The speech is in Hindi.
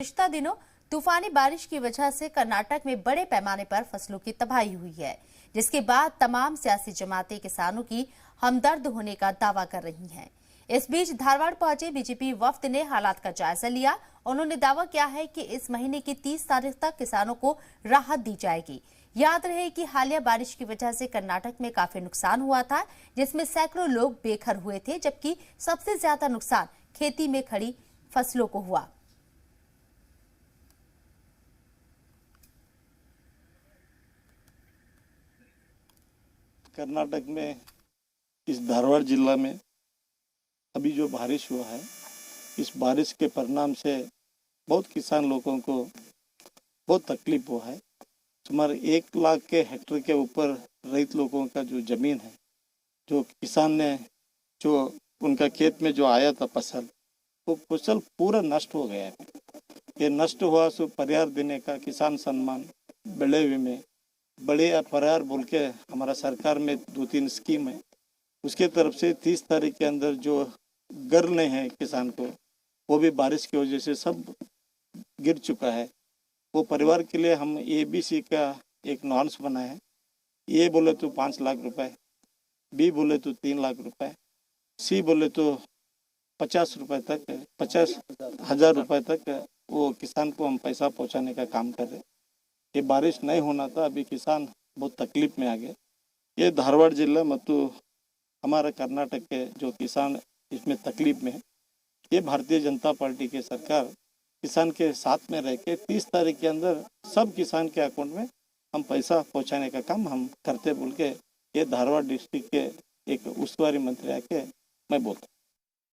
पिछले दिनों तूफानी बारिश की वजह से कर्नाटक में बड़े पैमाने पर फसलों की तबाही हुई है, जिसके बाद तमाम सियासी जमातें किसानों की हमदर्द होने का दावा कर रही हैं। इस बीच धारवाड़ पहुंचे बीजेपी वफ्द ने हालात का जायजा लिया। उन्होंने दावा किया है कि इस महीने की 30 तारीख तक किसानों को राहत दी जाएगी। याद रहे कि हालिया बारिश की वजह से कर्नाटक में काफी नुकसान हुआ था, जिसमें सैकड़ों लोग बेघर हुए थे, जबकि सबसे ज्यादा नुकसान खेती में खड़ी फसलों को हुआ। कर्नाटक में इस धारवाड़ जिला में अभी जो बारिश हुआ है, इस बारिश के परिणाम से बहुत किसान लोगों को बहुत तकलीफ हुआ है। सुमार 1 लाख के हेक्टेयर के ऊपर रईत लोगों का जो जमीन है, जो किसान ने जो उनका खेत में जो आया था फसल, वो फसल पूरा नष्ट हो गया है। ये नष्ट हुआ सो परिहार देने का किसान सम्मान, बेड़े विमे, बड़े परिहार बोल के हमारा सरकार में 2-3 स्कीम है, उसके तरफ से 30 तारीख के अंदर जो घर नहीं है किसान को, वो भी बारिश की वजह से सब गिर चुका है। वो परिवार के लिए हम ABC का एक नॉर्म्स बनाए हैं। ए बोले तो 5 लाख रुपए, बी बोले तो 3 लाख रुपए, सी बोले तो 50,000 रुपए तक वो किसान को हम पैसा पहुंचाने का काम कर रहे हैं। ये बारिश नहीं होना था, अभी किसान बहुत तकलीफ में आ गए। ये धारवाड़ जिला ಮತ್ತು हमारा कर्नाटक के जो किसान इसमें तकलीफ में है, ये भारतीय जनता पार्टी की सरकार किसान के साथ में रह के 30 तारीख के अंदर सब किसान के अकाउंट में हम पैसा पहुंचाने का काम हम करते बोल के ये धारवाड़ डिस्ट्रिक्ट के एक उस्तुवारी मंत्री आके मैं बोलता हूँ।